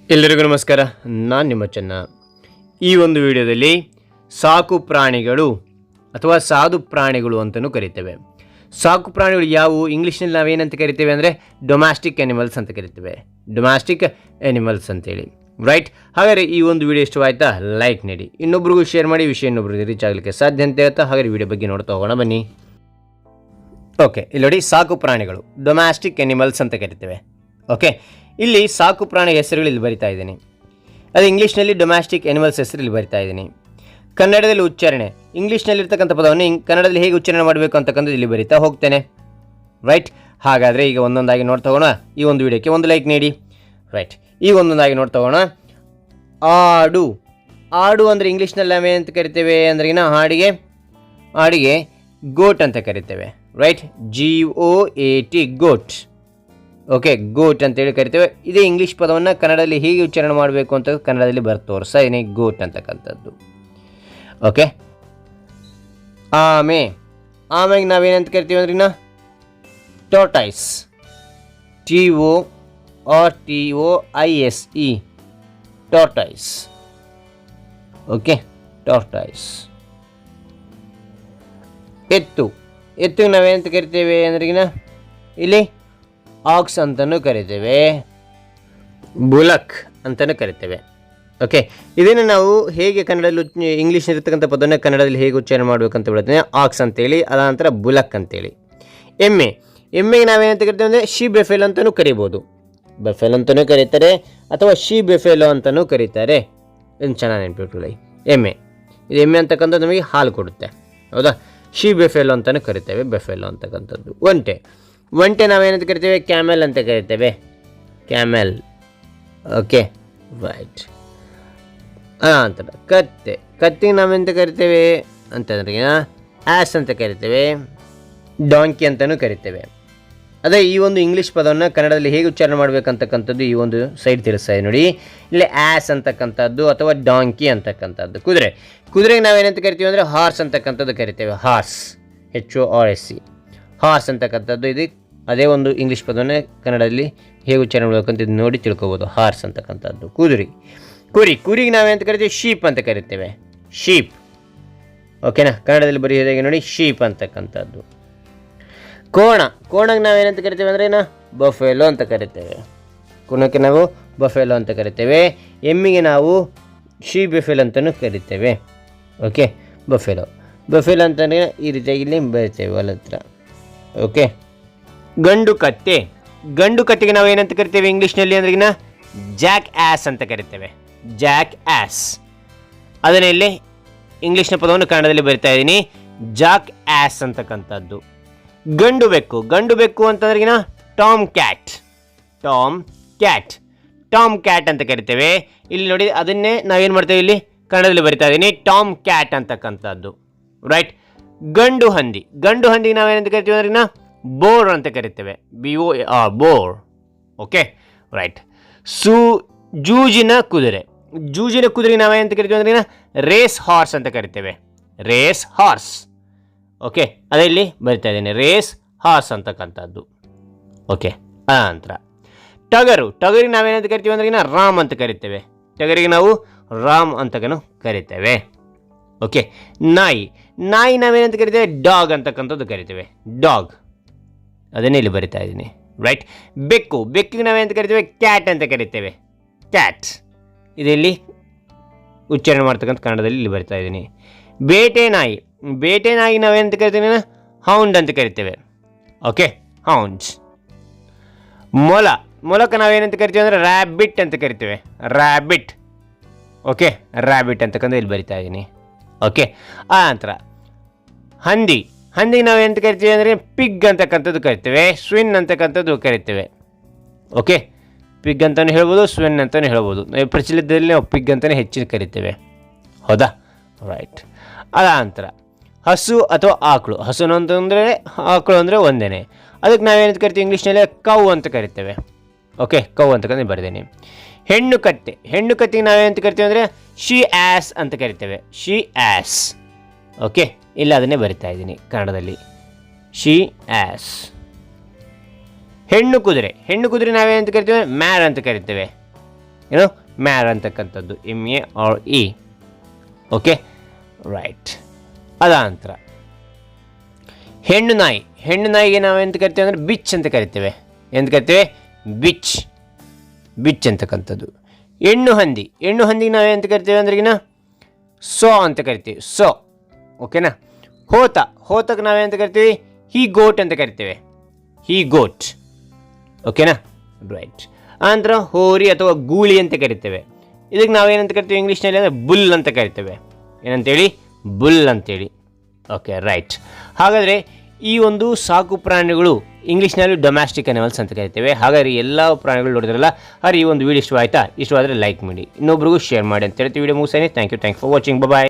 ಎಲ್ಲರಿಗೂ ನಮಸ್ಕಾರ. ನಾನು ನಿಮ್ಮ ಚೆನ್ನ. ಈ ಒಂದು ವಿಡಿಯೋದಲ್ಲಿ ಸಾಕು ಪ್ರಾಣಿಗಳು ಅಥವಾ ಸಾಧು ಪ್ರಾಣಿಗಳು ಅಂತಲೂ ಕರಿತೇವೆ. ಸಾಕು ಪ್ರಾಣಿಗಳು ಯಾವುವು? ಇಂಗ್ಲೀಷ್ನಲ್ಲಿ ನಾವೇನಂತ ಕರಿತೇವೆ ಅಂದರೆ ಡೊಮ್ಯಾಸ್ಟಿಕ್ ಎನಿಮಲ್ಸ್ ಅಂತ ಕರಿತೇವೆ. ಡೊಮ್ಯಾಸ್ಟಿಕ್ ಎನಿಮಲ್ಸ್ ಅಂತೇಳಿ, ರೈಟ್? ಹಾಗಾದರೆ ಈ ಒಂದು ವಿಡಿಯೋ ಇಷ್ಟವಾಯ್ತಾ? ಲೈಕ್ ನೀಡಿ, ಇನ್ನೊಬ್ರಿಗೂ ಶೇರ್ ಮಾಡಿ, ವಿಷಯ ಇನ್ನೊಬ್ರಿಗೆ ರೀಚ್ ಆಗಲಿಕ್ಕೆ ಸಾಧ್ಯ ಅಂತ ಹೇಳ್ತಾ ಹಾಗಾದರೆ ವಿಡಿಯೋ ಬಗ್ಗೆ ನೋಡ್ತಾ ಹೋಗೋಣ ಬನ್ನಿ. ಓಕೆ, ಇಲ್ಲಿ ನೋಡಿ, ಸಾಕು ಪ್ರಾಣಿಗಳು ಡೊಮ್ಯಾಸ್ಟಿಕ್ ಎನಿಮಲ್ಸ್ ಅಂತ ಕರಿತೇವೆ. ಓಕೆ, ಇಲ್ಲಿ ಸಾಕು ಪ್ರಾಣಿ ಹೆಸರುಗಳು ಇಲ್ಲಿ ಬರಿತಾ ಇದ್ದೀನಿ. ಅದು ಇಂಗ್ಲೀಷ್ನಲ್ಲಿ ಡೊಮ್ಯಾಸ್ಟಿಕ್ ಎನಿಮಲ್ಸ್ ಹೆಸರು ಇಲ್ಲಿ ಬರಿತಾ ಇದ್ದೀನಿ. ಕನ್ನಡದಲ್ಲಿ ಉಚ್ಚಾರಣೆ, ಇಂಗ್ಲೀಷ್ನಲ್ಲಿರ್ತಕ್ಕಂಥ ಪದವನ್ನು ಕನ್ನಡದಲ್ಲಿ ಹೇಗೆ ಉಚ್ಚಾರಣೆ ಮಾಡಬೇಕು ಅಂತಕ್ಕಂಥದ್ದು ಇಲ್ಲಿ ಬರಿತಾ ಹೋಗ್ತೇನೆ, ರೈಟ್? ಹಾಗಾದರೆ ಈಗ ಒಂದೊಂದಾಗಿ ನೋಡ್ತಾ ಹೋಗೋಣ. ಈ ಒಂದು ವಿಡಿಯೋಕ್ಕೆ ಒಂದು ಲೈಕ್ ನೀಡಿ, ರೈಟ್? ಈಗ ಒಂದೊಂದಾಗಿ ನೋಡ್ತಾ ಹೋಗೋಣ. ಆಡು. ಆಡು ಅಂದರೆ ಇಂಗ್ಲೀಷ್ನಲ್ಲಿ ನಾವೇನಂತ ಕರಿತೇವೆ ಅಂದ್ರೆ ಹಾಡಿಗೆ ಗೋಟ್ ಅಂತ ಕರಿತೇವೆ, ರೈಟ್? GOAT, ಗೋಟ್. ಓಕೆ, ಗೋಟ್ ಅಂತೇಳಿ ಕರಿತೇವೆ. ಇದೇ ಇಂಗ್ಲೀಷ್ ಪದವನ್ನು ಕನ್ನಡದಲ್ಲಿ ಹೇಗೆ ಉಚ್ಚಾರಣೆ ಮಾಡಬೇಕು ಅಂತ ಕನ್ನಡದಲ್ಲಿ ತೋರಿಸ್ತಾ ಇದೀನಿ, ಗೋಟ್ ಅಂತಕ್ಕಂಥದ್ದು. ಓಕೆ, ಆಮೆಗೆ ನಾವೇನಂತ ಕರಿತೀವಿ ಅಂದ್ರೆ ಟೋರ್ಟೈಸ್, TORTOISE, ಟೋರ್ಟೈಸ್. ಓಕೆ, ಟೋರ್ಟೈಸ್. ಎತ್ತಿಗೆ ನಾವೇನಂತ ಕರಿತೇವೆ ಅಂದ್ರೆ ಇಲ್ಲಿ ಆಕ್ಸ್ ಅಂತಲೂ ಕರಿತೇವೆ, ಬುಲಕ್ ಅಂತಲೂ ಕರಿತೇವೆ. ಓಕೆ, ಇದನ್ನು ನಾವು ಹೇಗೆ ಕನ್ನಡದಲ್ಲಿ ಇಂಗ್ಲೀಷ್ನಲ್ಲಿರ್ತಕ್ಕಂಥ ಪದವನ್ನು ಕನ್ನಡದಲ್ಲಿ ಹೇಗೆ ಉಚ್ಚಾರಣೆ ಮಾಡಬೇಕಂತ ಹೇಳ್ತೇನೆ, ಆಕ್ಸ್ ಅಂತೇಳಿ, ಅದಾನಂತರ ಬುಲಕ್ ಅಂತೇಳಿ. ಎಮ್ಮೆಗೆ ನಾವೇನಂತ ಕರಿತೇವೆ ಅಂದರೆ ಶಿ ಬೆಫೆಲ್ ಅಂತಲೂ ಕರಿಬೋದು, ಬೆಫೆಲ್ ಅಂತಲೂ ಕರೀತಾರೆ ಅಥವಾ ಶಿ ಬೆಫೆಲೋ ಅಂತಲೂ ಕರೀತಾರೆ. ಇದನ್ನು ಚೆನ್ನಾಗಿ ನೆನಪಿಟ್ಕೊಳ್ಳಿ. ಎಮ್ಮೆ ಅಂತಕ್ಕಂಥದ್ದು ನಮಗೆ ಹಾಲು ಕೊಡುತ್ತೆ, ಹೌದಾ? ಶಿ ಬೆಫೆಲೋ ಅಂತಲೂ ಕರಿತೇವೆ, ಬೆಫೆಲೋ ಅಂತಕ್ಕಂಥದ್ದು. ಒಂಟೆ ನಾವೇನಂತ ಕರಿತೇವೆ? ಕ್ಯಾಮೆಲ್ ಅಂತ ಕರಿತೇವೆ, ಕ್ಯಾಮೆಲ್. Okay, right. ಅಂತರ ಕತ್ತಿಗೆ ನಾವೆಂತ ಕರಿತೇವೆ ಅಂತಂದ್ರೆ ಆ್ಯಸ್ ಅಂತ ಕರಿತೇವೆ, ಡಾಂಕಿ ಅಂತಲೂ ಕರಿತೇವೆ. ಅದೇ ಈ ಒಂದು ಇಂಗ್ಲೀಷ್ ಪದವನ್ನು ಕನ್ನಡದಲ್ಲಿ ಹೇಗೆ ಉಚ್ಚಾರಣೆ ಮಾಡಬೇಕಂತಕ್ಕಂಥದ್ದು ಈ ಒಂದು ಸೈಡ್ ತಿಳಿಸ್ತಾ ಇದೆ ನೋಡಿ. ಇಲ್ಲಿ ಆ್ಯಸ್ ಅಂತಕ್ಕಂಥದ್ದು ಅಥವಾ ಡಾಂಕಿ ಅಂತಕ್ಕಂಥದ್ದು. ಕುದುರೆಗೆ ನಾವೇನಂತ ಕರಿತೀವಿ ಅಂದರೆ ಹಾರ್ಸ್ ಅಂತಕ್ಕಂಥದ್ದು ಕರಿತೇವೆ, ಹಾರ್ಸ್, HORSE, ಹಾರ್ಸ್ ಅಂತಕ್ಕಂಥದ್ದು. ಇದು ಅದೇ ಒಂದು ಇಂಗ್ಲೀಷ್ ಪದವನ್ನು ಕನ್ನಡದಲ್ಲಿ ಹೇಗೆ ಉಚ್ಚಾರಣೆ ಮಾಡಬೇಕಂತ ಇದು ನೋಡಿ ತಿಳ್ಕೊಬೋದು, ಹಾರ್ಸ್ ಅಂತಕ್ಕಂಥದ್ದು. ಕುರಿಗೆ ನಾವೇನಂತ ಕರಿತೀವಿ? ಶೀಪ್ ಅಂತ ಕರಿತೇವೆ, ಶೀಪ್. ಓಕೆನಾ? ಕನ್ನಡದಲ್ಲಿ ಬರೆಯೋದಾಗಿ ನೋಡಿ, ಶೀಪ್ ಅಂತಕ್ಕಂಥದ್ದು. ಕೋಣಗೆ ನಾವೇನಂತ ಕರಿತೇವೆ ಅಂದರೆ ಬಫೆಲೋ ಅಂತ ಕರಿತೇವೆ, ಕೋಣಕ್ಕೆ ನಾವು ಬಫೆಲೋ ಅಂತ ಕರಿತೇವೆ. ಎಮ್ಮಿಗೆ ನಾವು ಶೀ ಬೆಫೆಲ್ ಅಂತಲೂ ಕರಿತೇವೆ. ಓಕೆ, ಬಫೆಲೋ ಅಂತಂದರೆ ಈ ರೀತಿಯಾಗಿ ಇಲ್ಲಿ ಬರಿತೇವೆ ಹೊಲ ಹತ್ರ. ಓಕೆ, ಗಂಡು ಕತ್ತಿಗೆ ನಾವು ಏನಂತ ಕರಿತೇವೆ ಇಂಗ್ಲೀಷ್ನಲ್ಲಿ ಅಂದ್ರೆ ಜಾಕ್ ಆ್ಯಸ್ ಅಂತ ಕರಿತೇವೆ, ಜಾಕ್ ಆ್ಯಸ್. ಅದನ್ನೇ ಇಲ್ಲಿ ಇಂಗ್ಲೀಷ್ನ ಪದವನ್ನು ಕನ್ನಡದಲ್ಲಿ ಬರಿತಾ ಇದ್ದೀನಿ, ಜಾಕ್ ಆ್ಯಸ್ ಅಂತಕ್ಕಂಥದ್ದು. ಗಂಡು ಬೆಕ್ಕು ಅಂತಂದ್ರೆ ಟಾಮ್ ಕ್ಯಾಟ್ ಅಂತ ಕರಿತೇವೆ. ಇಲ್ಲಿ ನೋಡಿ, ಅದನ್ನೇ ನಾವೇನು ಮಾಡ್ತೇವೆ ಇಲ್ಲಿ ಕನ್ನಡದಲ್ಲಿ ಬರಿತಾ ಇದ್ದೀನಿ, ಟಾಮ್ ಕ್ಯಾಟ್ ಅಂತಕ್ಕಂಥದ್ದು, ರೈಟ್? ಗಂಡು ಹಂದಿಗೆ ನಾವೇನಂತ ಕರಿತೀವಿ ಅಂದ್ರೆ ಬೋರ್ ಅಂತ ಕರಿತೇವೆ, BOR, ಬೋರ್. Okay, right. ಜೂಜಿನ ಕುದುರೆ ನಾವೇನಂತ ಕರಿತೀವಿ ಅಂದ್ರೆ ರೇಸ್ ಹಾರ್ಸ್ ಅಂತ ಕರಿತೇವೆ, ರೇಸ್ ಹಾರ್ಸ್. ಓಕೆ, ಅದೇ ಇಲ್ಲಿ ಬರಿತಾ ಇದ್ದೇನೆ, ರೇಸ್ ಹಾರ್ಸ್ ಅಂತಕ್ಕಂಥದ್ದು. ಓಕೆ, ನಂತರ ಟಗರಿಗೆ ನಾವೇನಂತ ಕರಿತೀವಿ ಅಂದ್ರೆ ರಾಮ್ ಅಂತ ಕರಿತೇವೆ, ಟಗರಿಗೆ ನಾವು ರಾಮ್ ಅಂತಕನು ಕರಿತೇವೆ. ಓಕೆ, ನಾಯಿ ನಾವೇನಂತ ಕರಿತೇವೆ? ಡಾಗ್ ಅಂತಕ್ಕಂಥದ್ದು ಕರಿತೇವೆ, ಡಾಗ್. ಅದನ್ನೇ ಇಲ್ಲಿ ಬರಿತಾ ಇದ್ದೀನಿ, ರೈಟ್? ಬೆಕ್ಕಿಗೆ ನಾವೇನಂತ ಕರಿತೇವೆ? ಕ್ಯಾಟ್ ಅಂತ ಕರಿತೇವೆ, ಕ್ಯಾಟ್. ಇದೆಲ್ಲಿ ಉಚ್ಚಾರಣೆ ಮಾಡ್ತಕ್ಕಂಥ ಕನ್ನಡದಲ್ಲಿ ಇಲ್ಲಿ ಬರಿತಾ ಇದ್ದೀನಿ. ಬೇಟೆ ನಾಯಿ ನಾವೇನಂತ ಕರಿತೇವೆ? ಹೌಂಡ್ ಅಂತ ಕರಿತೇವೆ. Okay, hounds. ಮೊಲಕ್ಕೆ ನಾವೇನಂತ ಕರಿತೀವಿ ಅಂದರೆ ರ್ಯಾಬಿಟ್ ಅಂತ ಕರಿತೇವೆ, ರ್ಯಾಬಿಟ್. ಓಕೆ, ರ್ಯಾಬಿಟ್ ಅಂತಕ್ಕಂಥ ಇಲ್ಲಿ ಬರಿತಾ ಇದ್ದೀನಿ. ಓಕೆ, ಆ ನಂತರ ಹಂದಿಗೆ ನಾವೇನಂತ ಕರಿತೀವಿ ಅಂದರೆ ಪಿಗ್ ಅಂತಕ್ಕಂಥದ್ದು ಕರಿತೇವೆ, ಸ್ವಿನ್ ಅಂತಕ್ಕಂಥದ್ದು ಕರಿತೇವೆ. ಓಕೆ, ಪಿಗ್ ಅಂತಲೂ ಹೇಳ್ಬೋದು, ಸ್ವಿನ್ ಅಂತಲೂ ಹೇಳ್ಬೋದು. ಪ್ರಚಲಿತದಲ್ಲಿ ನಾವು ಪಿಗ್ ಅಂತಲೇ ಹೆಚ್ಚಿನ ಕರಿತೇವೆ, ಹೌದಾ? ರೈಟ್. ಅದ ನಂತರ ಹಸು ಅಥವಾ ಆಕಳು. ಹಸುನು ಅಂತಂದರೆ ಆಕಳು ಅಂದರೆ ಒಂದೇ. ಅದಕ್ಕೆ ನಾವೇನಂತ ಕರಿತೀವಿ ಇಂಗ್ಲೀಷ್ನಲ್ಲಿ? ಕೌ ಅಂತ ಕರಿತೇವೆ. ಓಕೆ, ಕೌ ಅಂತಕ್ಕಂಥ ಬರೆದೇನೆ. ಹೆಣ್ಣು ಕತ್ತಿಗೆ ನಾವೇನಂತ ಕರಿತೀವಿ ಅಂದರೆ ಶಿ ಆ್ಯಸ್ ಅಂತ ಕರಿತೇವೆ, ಶಿ ಆ್ಯಸ್. ಓಕೆ, ಇಲ್ಲ ಅದನ್ನೇ ಬರಿತಾ ಇದ್ದೀನಿ ಕನ್ನಡದಲ್ಲಿ, ಶಿ ಆ್ಯಸ್. ಹೆಣ್ಣು ಕುದುರೆ ನಾವೇನಂತ ಕರಿತೇವೆ? ಮ್ಯಾರ್ ಅಂತ ಕರಿತೇವೆ, ಏನೋ ಮ್ಯಾರ್ ಅಂತಕ್ಕಂಥದ್ದು MARE. Okay right. ಅದಾನಂತರ ಹೆಣ್ಣು ನಾಯಿಗೆ ನಾವು ಎಂತ ಕರಿತೇವೆ ಅಂದರೆ ಬಿಚ್ ಅಂತ ಕರಿತೇವೆ. ಎಂತ ಕರಿತೇವೆ? ಬಿಚ್ ಅಂತಕ್ಕಂಥದ್ದು. ಹೆಣ್ಣು ಹಂದಿಗೆ ನಾವು ಎಂತ ಕರಿತೇವೆ ಅಂದ್ರೆಗಿನ ಸೋ ಅಂತ ಕರಿತೀವಿ. ಸೋ ಓಕೆನಾ. ಹೋತಕ್ಕೆ ನಾವೆಂತ ಕರಿತೀವಿ? ಗೋಟ್ ಅಂತ ಕರಿತೇವೆ. ಗೋಟ್ ಓಕೆನಾ ರೈಟ್. ಆನಂತರ ಹೋರಿ ಅಥವಾ ಗೂಳಿ ಅಂತ ಕರಿತೇವೆ. ಇದಕ್ಕೆ ನಾವೇನಂತ ಕರಿತೀವಿ ಇಂಗ್ಲೀಷ್ನಲ್ಲಿ ಅಂದರೆ ಬುಲ್ ಅಂತ ಕರಿತೇವೆ. ಏನಂತೇಳಿ? ಬುಲ್ ಅಂತೇಳಿ. Okay right. ಹಾಗಾದರೆ ಈ ಒಂದು ಸಾಕು ಪ್ರಾಣಿಗಳು ಇಂಗ್ಲೀಷ್ನಲ್ಲಿ ಡೊಮ್ಯಾಸ್ಟಿಕ್ ಅನಿಮಲ್ಸ್ ಅಂತ ಕರಿತೇವೆ. ಹಾಗಾದರೆ ಎಲ್ಲ ಪ್ರಾಣಿಗಳು ನೋಡಿದ್ರಲ್ಲ. ಹಾಗೆ ಈ ಒಂದು ವಿಡಿಯೋ ಇಷ್ಟವಾಯಿತಾ? ಇಷ್ಟವಾದರೆ ಲೈಕ್ ಮಾಡಿ, ಇನ್ನೊಬ್ರಿಗೂ ಶೇರ್ ಮಾಡಿ ಅಂತ ಹೇಳ್ತೀವಿ. ವಿಡಿಯೋ ಮುಗಿಸೇನೆ. Thank you for watching. Bye.